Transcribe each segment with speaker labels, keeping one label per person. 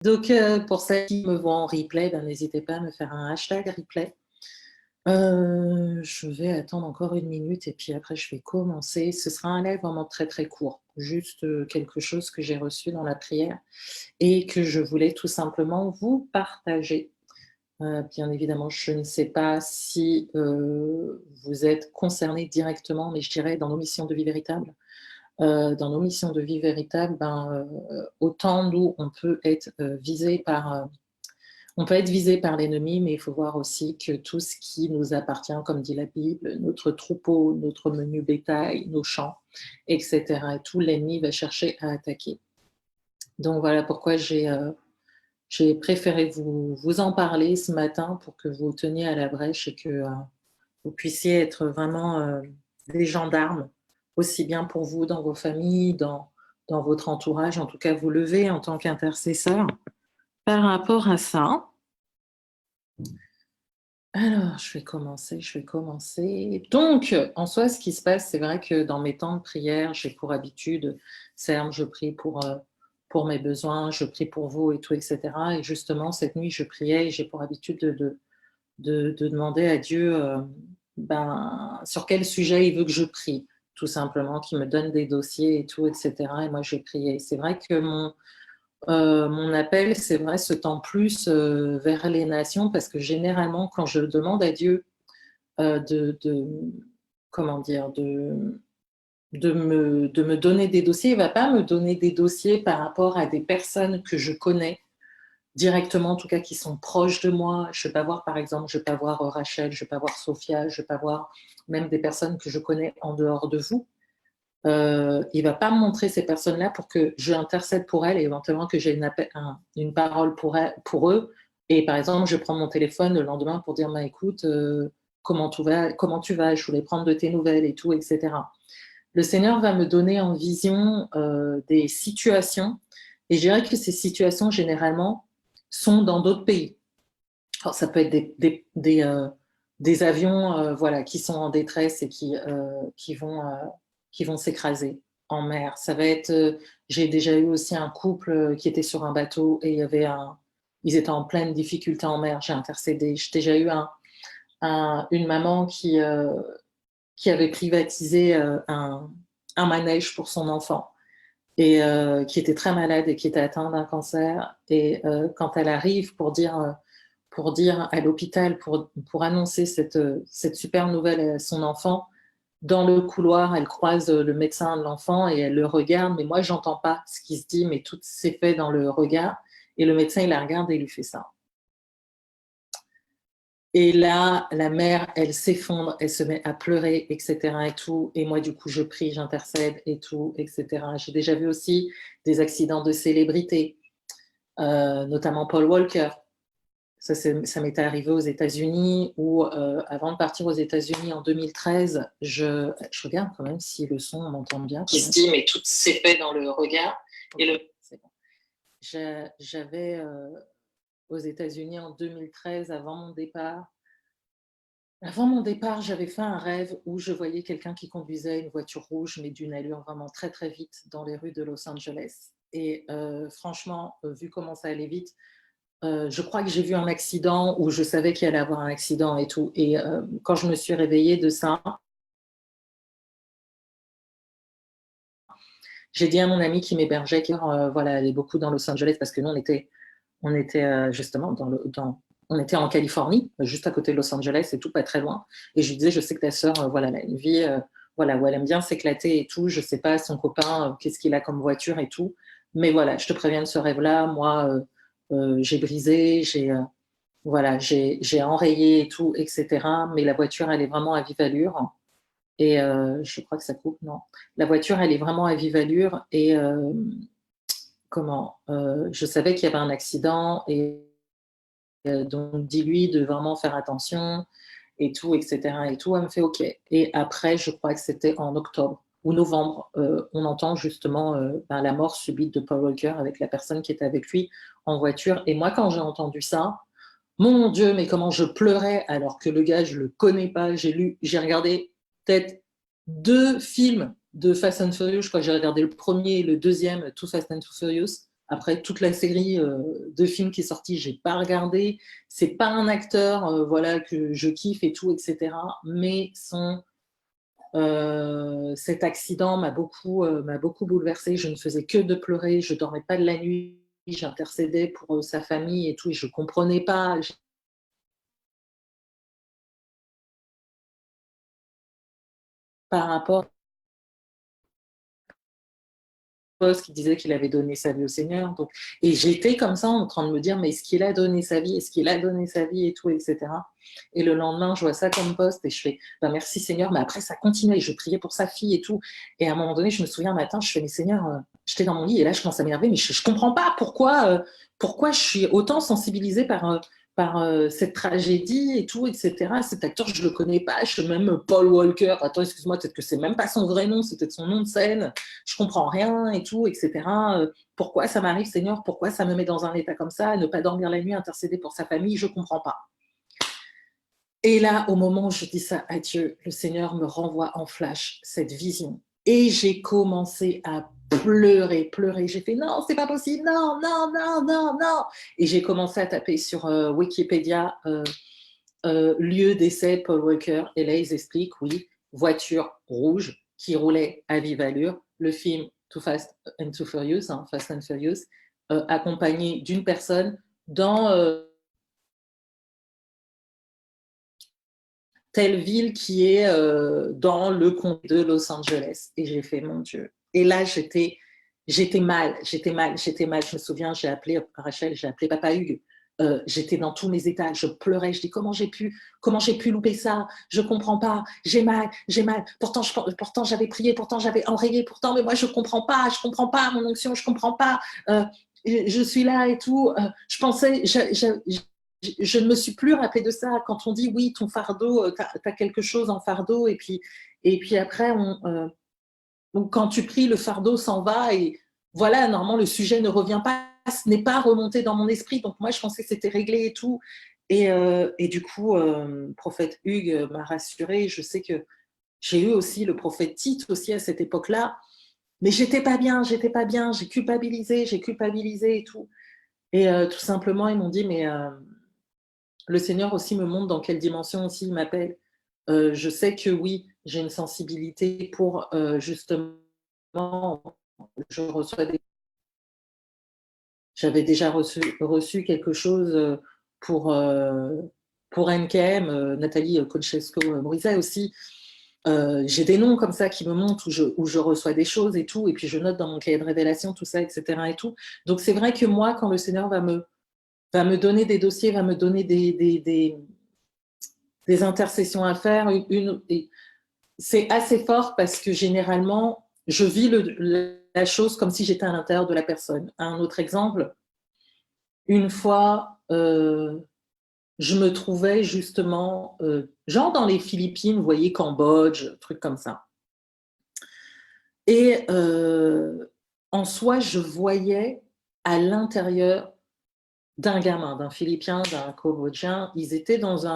Speaker 1: Donc, pour celles qui me voient en replay, ben, n'hésitez pas à me faire un hashtag replay. Je vais attendre encore 1 minute et puis après je vais commencer. Ce sera un live vraiment très, très court. Juste, quelque chose que j'ai reçu dans la prière et que je voulais tout simplement vous partager. Bien évidemment, je ne sais pas si, vous êtes concernés directement, mais je dirais dans nos missions de vie véritable. Dans nos missions de vie véritable, ben, autant nous, on peut être visé par l'ennemi, mais il faut voir aussi que tout ce qui nous appartient, comme dit la Bible, notre troupeau, notre menu bétail, nos champs, etc., et tout, l'ennemi va chercher à attaquer. Donc voilà pourquoi j'ai préféré vous en parler ce matin pour que vous teniez à la brèche et que vous puissiez être vraiment des gendarmes, aussi bien pour vous, dans vos familles, dans votre entourage, en tout cas vous lever en tant qu'intercesseur par rapport à ça. Alors, je vais commencer. Donc, en soi, ce qui se passe, c'est vrai que dans mes temps de prière, j'ai pour habitude, certes, je prie pour mes besoins, je prie pour vous et tout, etc. Et justement, cette nuit, je priais et j'ai pour habitude de demander à Dieu ben, sur quel sujet il veut que je prie, tout simplement, qu'il me donne des dossiers et tout, etc. Et moi, je priais. C'est vrai que mon appel, c'est vrai, se tend plus vers les nations parce que généralement, quand je demande à Dieu de comment dire, de me donner des dossiers, il ne va pas me donner des dossiers par rapport à des personnes que je connais directement, en tout cas qui sont proches de moi. Je ne vais pas voir, par exemple, je ne vais pas voir Rachel, je ne vais pas voir Sophia, je ne vais pas voir même des personnes que je connais en dehors de vous. Il ne va pas me montrer ces personnes-là pour que je intercède pour elles et éventuellement que j'ai une parole pour eux. Et par exemple, je prends mon téléphone le lendemain pour dire, écoute, comment tu vas, je voulais prendre de tes nouvelles et tout, etc. Le Seigneur va me donner en vision des situations et je dirais que ces situations, généralement, sont dans d'autres pays. Alors, ça peut être des avions voilà, qui sont en détresse et qui vont s'écraser en mer. Ça va être, j'ai déjà eu aussi un couple qui était sur un bateau et ils étaient en pleine difficulté en mer. J'ai intercédé. J'ai déjà eu une maman qui avait privatisé un manège pour son enfant et qui était très malade et qui était atteinte d'un cancer. Et quand elle arrive pour dire à l'hôpital, pour annoncer cette super nouvelle à son enfant, dans le couloir, elle croise le médecin de l'enfant et elle le regarde, mais moi, j'entends pas ce qui se dit, mais tout s'est fait dans le regard. Et le médecin, il la regarde et il lui fait ça. Et là, la mère, elle s'effondre, elle se met à pleurer, etc. et tout. Et moi, du coup, je prie, j'intercède et tout, etc. J'ai déjà vu aussi des accidents de célébrités, notamment Paul Walker. Ça m'était arrivé aux États-Unis où, avant de partir aux États-Unis en 2013, je regarde quand même si le son, on m'entend bien. Qui se dit, mais tout s'est fait dans le regard. Okay, c'est bon. J'avais aux États-Unis en 2013, avant mon départ. Avant mon départ, j'avais fait un rêve où je voyais quelqu'un qui conduisait une voiture rouge, mais d'une allure vraiment très très vite dans les rues de Los Angeles. Et franchement, vu comment ça allait vite, je crois que j'ai vu un accident où je savais qu'il allait avoir un accident et tout. Et quand je me suis réveillée de ça, j'ai dit à mon amie qui m'hébergeait, qui voilà, elle est beaucoup dans Los Angeles parce que nous, on était justement on était en Californie, juste à côté de Los Angeles et tout, pas très loin. Et je lui disais, je sais que ta sœur, voilà, elle a une vie, voilà, où elle aime bien s'éclater et tout. Je sais pas, son copain, qu'est-ce qu'il a comme voiture et tout. Mais voilà, je te préviens de ce rêve-là. Moi, j'ai brisé, voilà, j'ai enrayé et tout, etc. Mais la voiture, elle est vraiment à vive allure. Et je crois que ça coupe, non. La voiture, elle est vraiment à vive allure. Et je savais qu'il y avait un accident. Et donc, dis-lui de vraiment faire attention et tout, etc. Et tout, elle me fait OK. Et après, je crois que c'était en octobre ou novembre, on entend justement la mort subite de Paul Walker avec la personne qui était avec lui en voiture. Et moi, quand j'ai entendu ça, mon Dieu, mais comment je pleurais alors que le gars, je le connais pas. J'ai regardé peut-être 2 films de Fast and Furious. Je crois que j'ai regardé le premier et le deuxième, Too Fast and Too Furious, Après, toute la série de films qui est sortie, j'ai pas regardé. C'est pas un acteur voilà, que je kiffe et tout, etc. Mais cet accident m'a beaucoup bouleversée. Je ne faisais que de pleurer. Je dormais pas de la nuit. J'intercédais pour sa famille et tout. Et je comprenais pas. Par rapport qui disait qu'il avait donné sa vie au Seigneur. Donc, et j'étais comme ça en train de me dire, mais est-ce qu'il a donné sa vie? Est-ce qu'il a donné sa vie et tout, etc. Et le lendemain, je vois ça comme poste et je fais, ben merci Seigneur. Mais après, ça continuait. Je priais pour sa fille et tout. Et à un moment donné, je me souviens un matin, je fais, mais Seigneur, j'étais dans mon lit et là, je commence à m'énerver, mais je ne comprends pas pourquoi je suis autant sensibilisée par cette tragédie et tout, etc. Cet acteur, je ne le connais pas. Je sais même Paul Walker. Attends, excuse-moi, peut-être que c'est même pas son vrai nom, c'est peut-être son nom de scène. Je comprends rien et tout, etc. Pourquoi ça m'arrive, Seigneur? Pourquoi ça me met dans un état comme ça? Ne pas dormir la nuit, intercéder pour sa famille, je comprends pas. Et là, au moment où je dis ça à Dieu, le Seigneur me renvoie en flash cette vision. Et j'ai commencé à pleurer. J'ai fait non, c'est pas possible, non, non, non, non, non. Et j'ai commencé à taper sur Wikipédia lieu d'essai Paul Walker. Et là, ils expliquent, oui, voiture rouge qui roulait à vive allure. Le film Too Fast and Too Furious, hein, Fast and Furious, accompagné d'une personne dans telle ville qui est dans le comté de Los Angeles. Et j'ai fait, mon Dieu. Et là, j'étais mal. Je me souviens, j'ai appelé Rachel, j'ai appelé Papa Hugues. J'étais dans tous mes états, je pleurais, je dis comment j'ai pu louper ça, je comprends pas, j'ai mal, pourtant j'avais prié, pourtant j'avais enrayé, pourtant mais moi je comprends pas mon onction, je comprends pas, je suis là et tout, je pensais, je ne me suis plus rappelé de ça quand on dit oui ton fardeau, t'as quelque chose en fardeau et puis après quand tu pries le fardeau s'en va et voilà, normalement le sujet ne revient pas, ce n'est pas remonté dans mon esprit, donc moi je pensais que c'était réglé et tout et du coup prophète Hugues m'a rassurée. Je sais que j'ai eu aussi le prophète Tite aussi à cette époque-là, mais j'étais pas bien, j'ai culpabilisé et tout et tout simplement ils m'ont dit mais le Seigneur aussi me montre dans quelle dimension aussi il m'appelle. Je sais que oui, j'ai une sensibilité pour justement, je reçois j'avais déjà reçu quelque chose pour NKM, Nathalie Konchesco-Morizet aussi. J'ai des noms comme ça qui me montrent où je reçois des choses et tout, et puis je note dans mon cahier de révélation tout ça, etc. Et tout. Donc c'est vrai que moi, quand le Seigneur va me donner des dossiers, va me donner des intercessions à faire, c'est assez fort parce que généralement, je vis la chose comme si j'étais à l'intérieur de la personne. Un autre exemple, une fois, je me trouvais justement, genre dans les Philippines, vous voyez, Cambodge, truc comme ça. Et en soi, je voyais à l'intérieur d'un gamin, d'un Philippien, d'un Cambodgien, ils étaient dans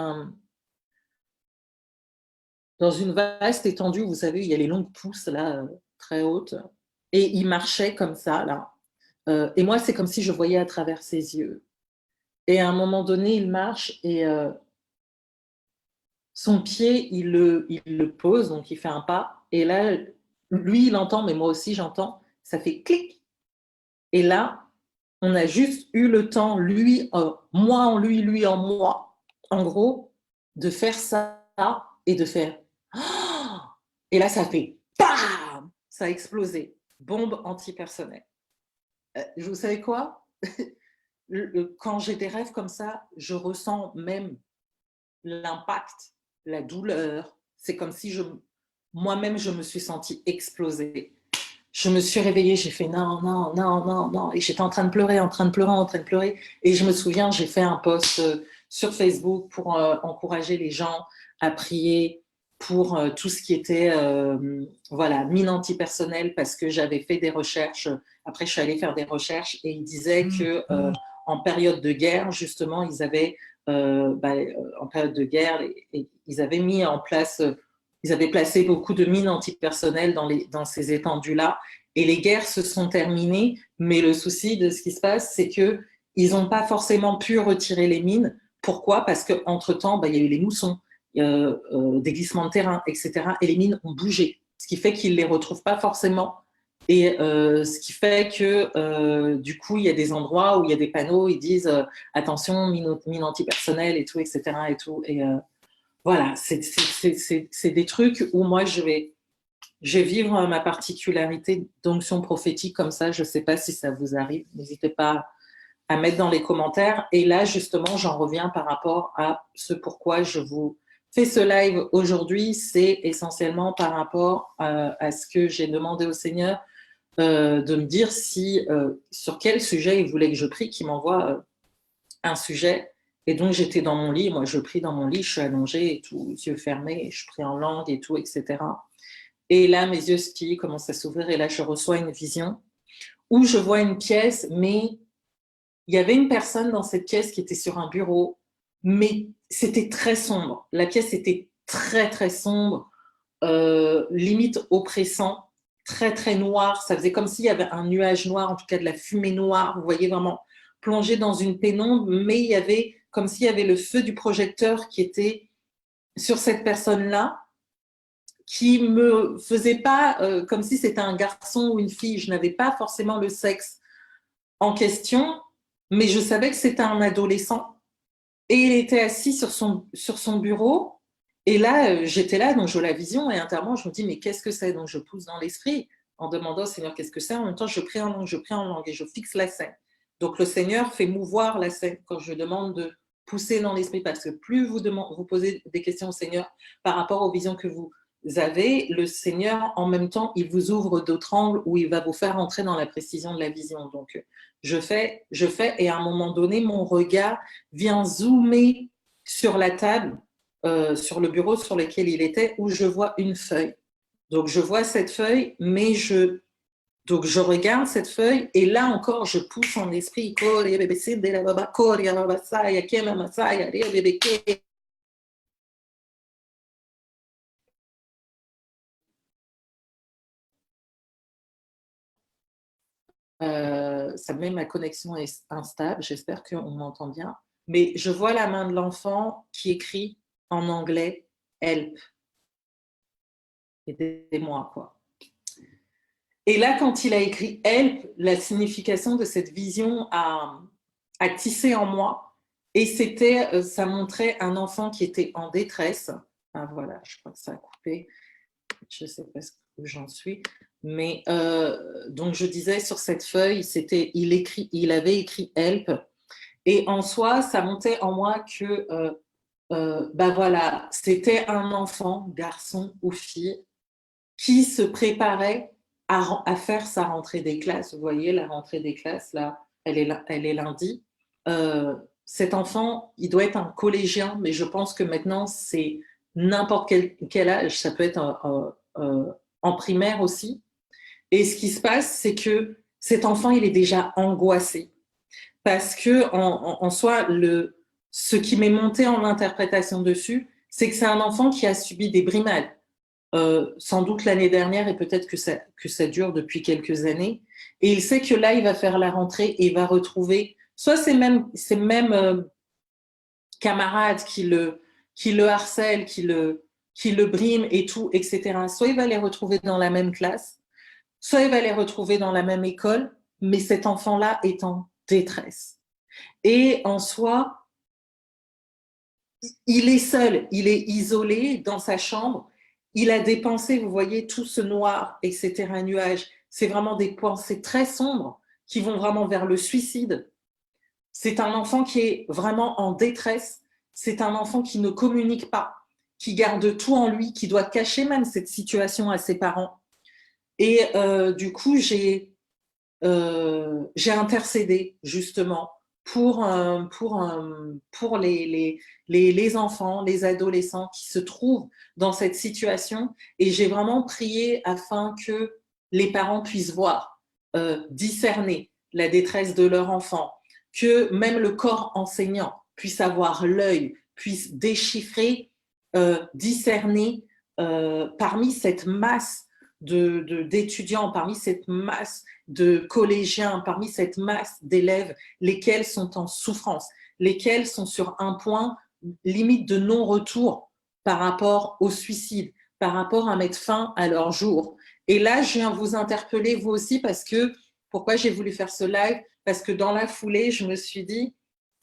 Speaker 1: une vaste étendue, vous savez, il y a les longues pousses là, très hautes, et ils marchaient comme ça, là. Et moi, c'est comme si je voyais à travers ses yeux. Et à un moment donné, il marche et son pied, il le pose, donc il fait un pas. Et là, lui, il entend, mais moi aussi, j'entends. Ça fait clic. Et là, on a juste eu le temps, lui, moi en lui, lui en moi, en gros, de faire ça et de faire. Et là, ça fait bam! Ça a explosé. Bombe antipersonnelle. Vous savez quoi? Quand j'ai des rêves comme ça, je ressens même l'impact, la douleur. C'est comme si moi-même, je me suis sentie exploser. Je me suis réveillée, j'ai fait non, non, non, non, non. Et j'étais en train de pleurer. Et je me souviens, j'ai fait un post sur Facebook pour encourager les gens à prier pour tout ce qui était voilà, mine antipersonnelle, parce que j'avais fait des recherches. Après, je suis allée faire des recherches et ils disaient que en période de guerre, justement, ils avaient en période de guerre, ils avaient mis en place, ils avaient placé beaucoup de mines antipersonnelles dans ces étendues-là. et les guerres se sont terminées, mais le souci de ce qui se passe, c'est qu'ils n'ont pas forcément pu retirer les mines. Pourquoi? Parce qu'entre-temps, il y a eu les moussons, des glissements de terrain, etc. Et les mines ont bougé, ce qui fait qu'ils ne les retrouvent pas forcément. Et ce qui fait que du coup, il y a des endroits où il y a des panneaux, ils disent attention, mine antipersonnelle et tout, etc. Et tout. Et voilà, c'est des trucs où moi, je vais vivre ma particularité d'onction prophétique comme ça. Je ne sais pas si ça vous arrive. N'hésitez pas à mettre dans les commentaires. Et là, justement, j'en reviens par rapport à ce pourquoi je vous fais ce live aujourd'hui. C'est essentiellement par rapport à ce que j'ai demandé au Seigneur de me dire sur quel sujet il voulait que je prie, qu'il m'envoie un sujet. Et donc, j'étais dans mon lit. Moi, je prie dans mon lit. Je suis allongée et tout, yeux fermés. Je prie en langue et tout, etc. Et là, mes yeux spirituels commencent à s'ouvrir. Et là, je reçois une vision où je vois une pièce, mais il y avait une personne dans cette pièce qui était sur un bureau, mais c'était très sombre. La pièce était très, très sombre, limite oppressant, très, très noir. Ça faisait comme s'il y avait un nuage noir, en tout cas de la fumée noire. Vous voyez, vraiment plongé dans une pénombre, mais il y avait comme s'il y avait le feu du projecteur qui était sur cette personne-là, qui me faisait pas comme si c'était un garçon ou une fille. Je n'avais pas forcément le sexe en question, mais je savais que c'était un adolescent. Et il était assis sur son bureau. Et là, j'étais là, donc je vois la vision, et intérieurement, je me dis, mais qu'est-ce que c'est? Donc je pousse dans l'esprit en demandant au Seigneur qu'est-ce que c'est. En même temps, je prie en langue, et je fixe la scène. Donc le Seigneur fait mouvoir la scène quand je demande de pousser dans l'esprit, parce que plus vous posez des questions au Seigneur par rapport aux visions que vous avez, le Seigneur, en même temps, il vous ouvre d'autres angles où il va vous faire entrer dans la précision de la vision. Donc je fais, et à un moment donné, mon regard vient zoomer sur la table, sur le bureau sur lequel il était, où je vois une feuille. Donc, je vois cette feuille, mais donc je regarde cette feuille, et là encore, je pousse en esprit. Ça met ma connexion est instable, j'espère qu'on m'entend bien. Mais je vois la main de l'enfant qui écrit en anglais « Help ». Aidez-moi, quoi. Et là, quand il a écrit « Help », la signification de cette vision a tissé en moi. Et ça montrait un enfant qui était en détresse. Ah, voilà, je crois que ça a coupé. Je ne sais pas où j'en suis. Mais donc, je disais sur cette feuille, il avait écrit « Help ». Et en soi, ça montait en moi que voilà, c'était un enfant, garçon ou fille, qui se préparait à faire sa rentrée des classes. Vous voyez, la rentrée des classes, là, elle est lundi. Cet enfant, il doit être un collégien, mais je pense que maintenant, c'est n'importe quel âge. Ça peut être en primaire aussi. Et ce qui se passe, c'est que cet enfant, il est déjà angoissé. Parce que, en soi, ce qui m'est monté en interprétation dessus, c'est que c'est un enfant qui a subi des brimades. Sans doute l'année dernière, et peut-être que ça dure depuis quelques années. Et il sait que là, il va faire la rentrée et il va retrouver soit ses mêmes camarades qui le harcèlent, qui le briment et tout, etc. Soit il va les retrouver dans la même classe, soit il va les retrouver dans la même école, mais cet enfant-là est en détresse. Et en soi, il est seul, il est isolé dans sa chambre. Il a des pensées, vous voyez, tout ce noir, etc., nuage. C'est vraiment des pensées très sombres qui vont vraiment vers le suicide. C'est un enfant qui est vraiment en détresse. C'est un enfant qui ne communique pas, qui garde tout en lui, qui doit cacher même cette situation à ses parents. Et du coup, j'ai intercédé justement pour les enfants, les adolescents qui se trouvent dans cette situation. Et j'ai vraiment prié afin que les parents puissent voir, discerner la détresse de leur enfant, que même le corps enseignant puisse avoir l'œil, puisse déchiffrer, discerner parmi cette masse d'étudiants, parmi cette masse de collégiens, parmi cette masse d'élèves, lesquels sont en souffrance, lesquels sont sur un point limite de non-retour par rapport au suicide, par rapport à mettre fin à leur jour. Et là, je viens vous interpeller, vous aussi, parce que, pourquoi j'ai voulu faire ce live? Parce que dans la foulée, je me suis dit,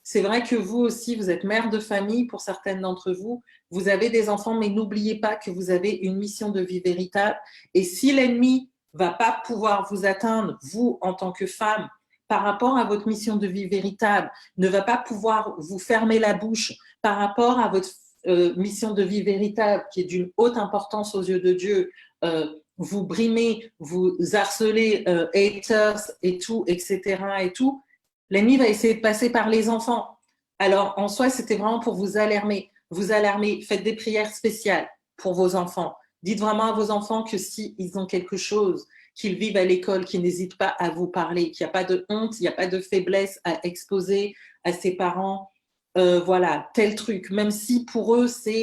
Speaker 1: c'est vrai que vous aussi, vous êtes mère de famille pour certaines d'entre vous, vous avez des enfants, mais n'oubliez pas que vous avez une mission de vie véritable. Et si l'ennemi ne va pas pouvoir vous atteindre, vous, en tant que femme, par rapport à votre mission de vie véritable, ne va pas pouvoir vous fermer la bouche par rapport à votre mission de vie véritable, qui est d'une haute importance aux yeux de Dieu, vous brimez, vous harcelez, haters et tout, etc. et tout, l'ennemi va essayer de passer par les enfants. Alors, en soi, c'était vraiment pour vous alarmer. Vous alarmer, faites des prières spéciales pour vos enfants. Dites vraiment à vos enfants que s'ils ont quelque chose, qu'ils vivent à l'école, qu'ils n'hésitent pas à vous parler, qu'il n'y a pas de honte, il n'y a pas de faiblesse à exposer à ses parents. Voilà, tel truc. Même si pour eux, ça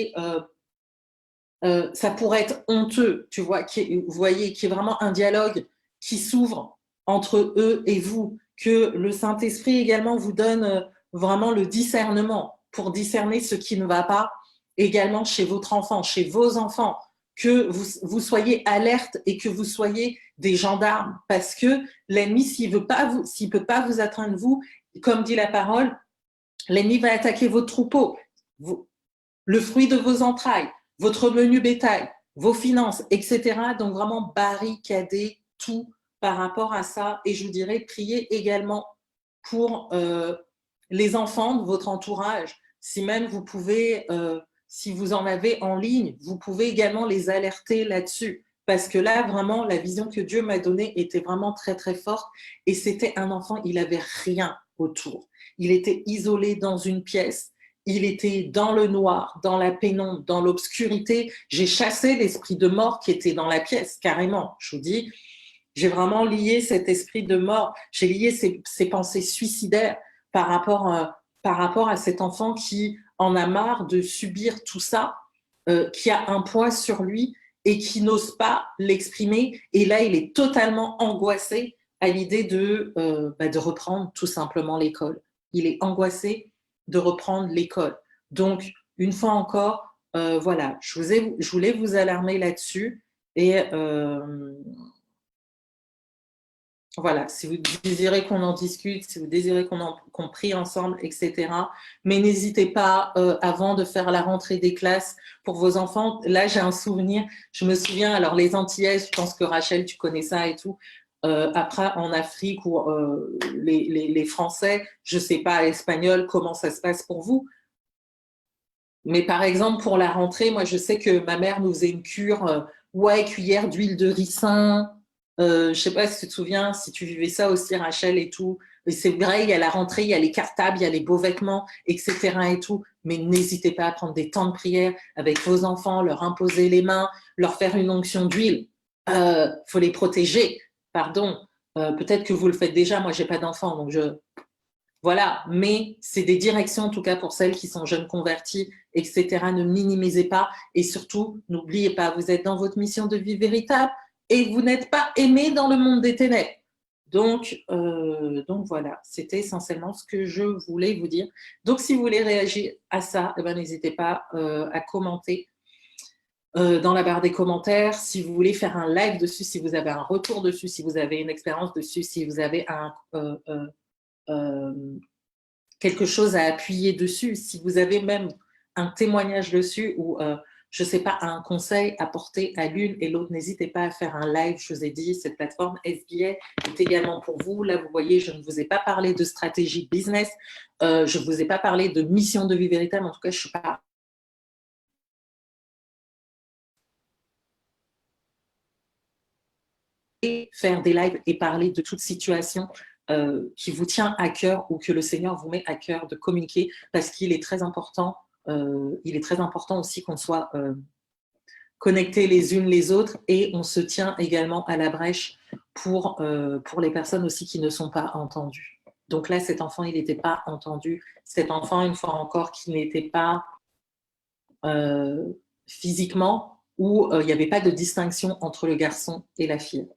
Speaker 1: pourrait être honteux, tu vois, vous voyez, qu'il y ait vraiment un dialogue qui s'ouvre entre eux et vous, que le Saint-Esprit également vous donne vraiment le discernement pour discerner ce qui ne va pas également chez votre enfant, chez vos enfants, que vous soyez alerte et que vous soyez des gendarmes, parce que l'ennemi, s'il ne peut pas vous atteindre vous, comme dit la parole, l'ennemi va attaquer votre troupeau, le fruit de vos entrailles, votre menu bétail, vos finances, etc. Donc vraiment barricader tout par rapport à ça. Et je vous dirais, priez également pour les enfants de votre entourage. Si même vous pouvez, si vous en avez en ligne, vous pouvez également les alerter là-dessus. Parce que là, vraiment, la vision que Dieu m'a donnée était vraiment très, très forte. Et c'était un enfant, il n'avait rien autour. Il était isolé dans une pièce. Il était dans le noir, dans la pénombre, dans l'obscurité. J'ai chassé l'esprit de mort qui était dans la pièce, carrément. Je vous dis, j'ai vraiment lié cet esprit de mort. J'ai lié ces pensées suicidaires par rapport à cet enfant qui en a marre de subir tout ça, qui a un poids sur lui et qui n'ose pas l'exprimer. Et là, il est totalement angoissé à l'idée de reprendre tout simplement l'école. Il est angoissé de reprendre l'école. Donc, une fois encore, voilà, je voulais vous alarmer là-dessus. Et voilà, si vous désirez qu'on en discute, si vous désirez qu'on prie ensemble, etc. Mais n'hésitez pas, avant de faire la rentrée des classes pour vos enfants. Là, j'ai un souvenir, je me souviens, alors les Antillaises, je pense que Rachel, tu connais ça et tout. Après, en Afrique, ou les Français, je ne sais pas, espagnol, comment ça se passe pour vous. Mais par exemple, pour la rentrée, moi, je sais que ma mère nous faisait une cure, ouais, cuillère d'huile de ricin. Je ne sais pas si tu te souviens, si tu vivais ça aussi, Rachel, et tout. Et c'est vrai, il y a la rentrée, il y a les cartables, il y a les beaux vêtements, etc. et tout. Mais n'hésitez pas à prendre des temps de prière avec vos enfants, leur imposer les mains, leur faire une onction d'huile. Faut les protéger, pardon. Peut-être que vous le faites déjà, moi, j'ai pas d'enfants, donc voilà, mais c'est des directions, en tout cas pour celles qui sont jeunes converties, etc. Ne minimisez pas et surtout, n'oubliez pas, vous êtes dans votre mission de vie véritable et vous n'êtes pas aimé dans le monde des ténèbres. Donc voilà, c'était essentiellement ce que je voulais vous dire. Donc, si vous voulez réagir à ça, eh ben, n'hésitez pas à commenter dans la barre des commentaires. Si vous voulez faire un live dessus, si vous avez un retour dessus, si vous avez une expérience dessus, si vous avez quelque chose à appuyer dessus, si vous avez même un témoignage dessus ou, je ne sais pas, un conseil à porter à l'une et l'autre, n'hésitez pas à faire un live. Je vous ai dit, cette plateforme SBA est également pour vous. Là, vous voyez, je ne vous ai pas parlé de stratégie business, je ne vous ai pas parlé de mission de vie véritable. En tout cas, je ne suis pas... Et faire des lives et parler de toute situation qui vous tient à cœur ou que le Seigneur vous met à cœur de communiquer, parce qu'il est très important, aussi qu'on soit connectés les unes les autres, et on se tient également à la brèche pour les personnes aussi qui ne sont pas entendues. Donc là, cet enfant, il n'était pas entendu. Cet enfant, une fois encore, qui n'était pas physiquement où il n'y avait pas de distinction entre le garçon et la fille.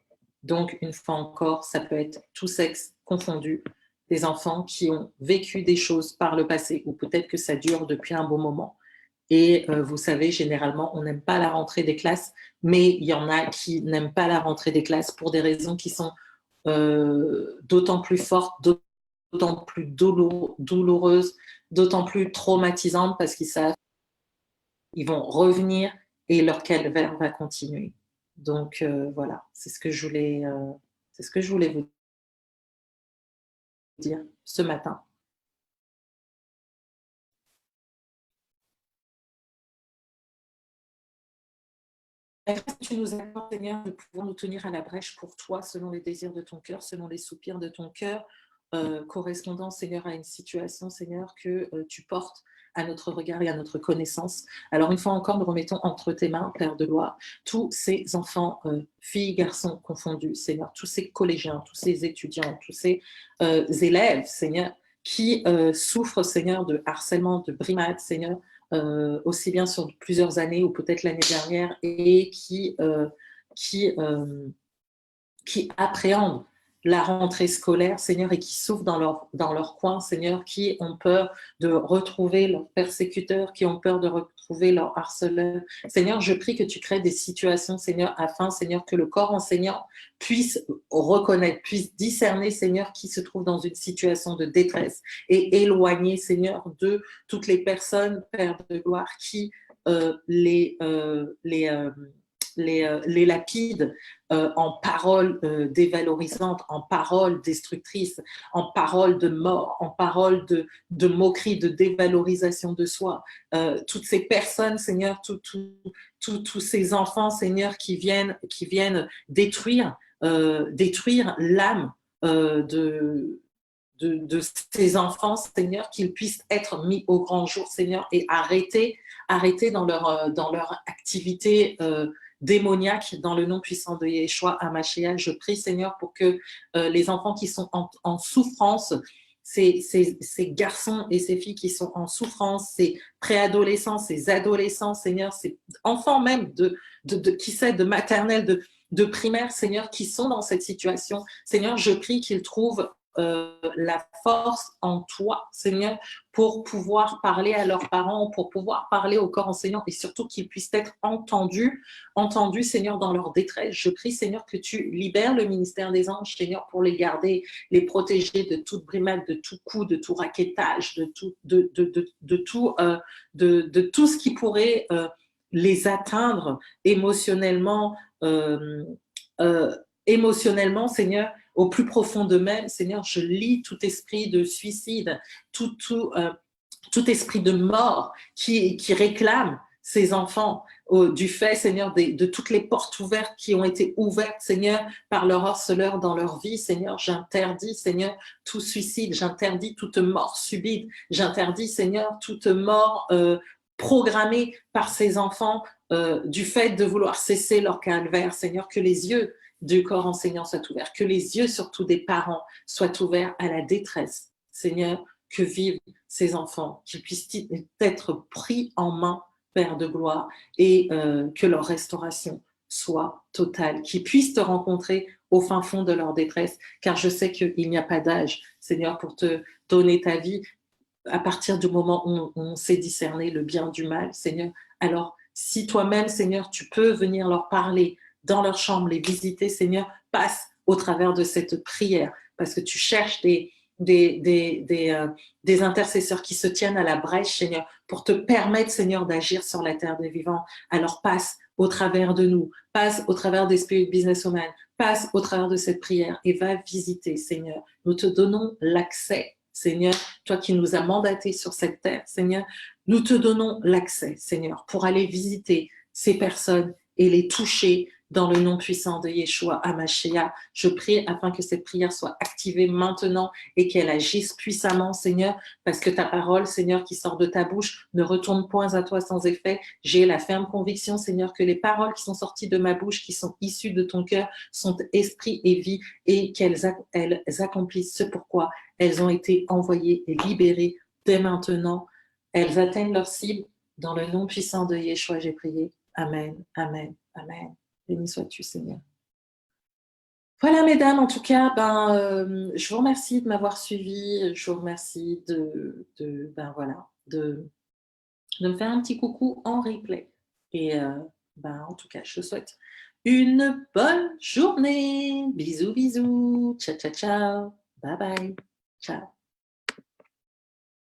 Speaker 1: Donc, une fois encore, ça peut être tout sexe confondu, des enfants qui ont vécu des choses par le passé, ou peut-être que ça dure depuis un bon moment. Et vous savez, généralement, on n'aime pas la rentrée des classes, mais il y en a qui n'aiment pas la rentrée des classes pour des raisons qui sont d'autant plus fortes, d'autant plus douloureuses, d'autant plus traumatisantes parce qu'ils savent qu'ils vont revenir et leur calvaire va continuer. Donc voilà, c'est ce que je voulais vous dire ce matin. Grâce que tu nous accordes, Seigneur, de pouvoir nous tenir à la brèche pour toi, selon les désirs de ton cœur, selon les soupirs de ton cœur, correspondant, Seigneur, à une situation, Seigneur, que tu portes à notre regard et à notre connaissance. Alors, une fois encore, nous remettons entre tes mains, Père de gloire, tous ces enfants, filles, garçons confondus, Seigneur, tous ces collégiens, tous ces étudiants, tous ces élèves, Seigneur, qui souffrent, Seigneur, de harcèlement, de brimade, Seigneur, aussi bien sur plusieurs années ou peut-être l'année dernière, et qui, euh, qui appréhendent la rentrée scolaire, Seigneur, et qui souffrent dans leur coin, Seigneur, qui ont peur de retrouver leurs persécuteurs, qui ont peur de retrouver leurs harceleurs. Seigneur, je prie que tu crées des situations, Seigneur, afin, Seigneur, que le corps enseignant puisse reconnaître, puisse discerner, Seigneur, qui se trouve dans une situation de détresse et éloigner, Seigneur, de toutes les personnes, Père de gloire, qui les lapident en paroles dévalorisantes, en paroles destructrices, en paroles de mort, en paroles de moquerie, de dévalorisation de soi. Toutes ces personnes, Seigneur, tous ces enfants, Seigneur, qui viennent détruire l'âme de ces enfants, Seigneur, qu'ils puissent être mis au grand jour, Seigneur, et arrêter dans leur activité démoniaque, dans le nom puissant de Yeshua HaMashiach. Je prie, Seigneur, pour que les enfants qui sont en souffrance, ces garçons et ces filles qui sont en souffrance, ces préadolescents, ces adolescents, Seigneur, ces enfants même qui sait, de maternelle, de primaire, Seigneur, qui sont dans cette situation, Seigneur, je prie qu'ils trouvent la force en toi, Seigneur, pour pouvoir parler à leurs parents, pour pouvoir parler au corps enseignant, et surtout qu'ils puissent être entendus, Seigneur, dans leur détresse. Je prie, Seigneur, que tu libères le ministère des anges, Seigneur, pour les garder, les protéger de toute brimade, de tout coup, de tout raquettage, de tout ce qui pourrait les atteindre émotionnellement, Seigneur, au plus profond d'eux-mêmes. Seigneur, je lie tout esprit de suicide, tout esprit de mort qui réclame ces enfants du fait, Seigneur, de toutes les portes ouvertes qui ont été ouvertes, Seigneur, par leur harceleur dans leur vie. Seigneur, j'interdis, Seigneur, tout suicide, j'interdis toute mort subite, j'interdis, Seigneur, toute mort programmée par ces enfants du fait de vouloir cesser leur calvaire. Seigneur, que les yeux du corps enseignant soient ouverts, que les yeux surtout des parents soient ouverts à la détresse. Seigneur, que vivent ces enfants, qu'ils puissent être pris en main, Père de gloire, et que leur restauration soit totale, qu'ils puissent te rencontrer au fin fond de leur détresse, car je sais qu'il n'y a pas d'âge, Seigneur, pour te donner ta vie. À partir du moment où on sait discerner le bien du mal, Seigneur, alors si toi-même, Seigneur, tu peux venir leur parler dans leur chambre, les visiter, Seigneur, passe au travers de cette prière, parce que tu cherches des intercesseurs qui se tiennent à la brèche, Seigneur, pour te permettre, Seigneur, d'agir sur la terre des vivants. Alors passe au travers de nous, passe au travers des Spirit Businesswomen, passe au travers de cette prière et va visiter, Seigneur. Nous te donnons l'accès, Seigneur, toi qui nous as mandatés sur cette terre, Seigneur, nous te donnons l'accès, Seigneur, pour aller visiter ces personnes et les toucher dans le nom puissant de Yeshua HaMashiach. Je prie afin que cette prière soit activée maintenant et qu'elle agisse puissamment, Seigneur, parce que ta parole, Seigneur, qui sort de ta bouche, ne retourne point à toi sans effet. J'ai la ferme conviction, Seigneur, que les paroles qui sont sorties de ma bouche, qui sont issues de ton cœur, sont esprit et vie, et qu'elles accomplissent ce pourquoi elles ont été envoyées et libérées dès maintenant. Elles atteignent leur cible. Dans le nom puissant de Yeshua, j'ai prié. Amen, amen, amen. Béni sois-tu, Seigneur. Voilà, mesdames, en tout cas, je vous remercie de m'avoir suivi. Je vous remercie voilà, de me faire un petit coucou en replay. Et en tout cas, je te souhaite une bonne journée. Bisous, bisous. Ciao, ciao, ciao. Bye bye. Ciao.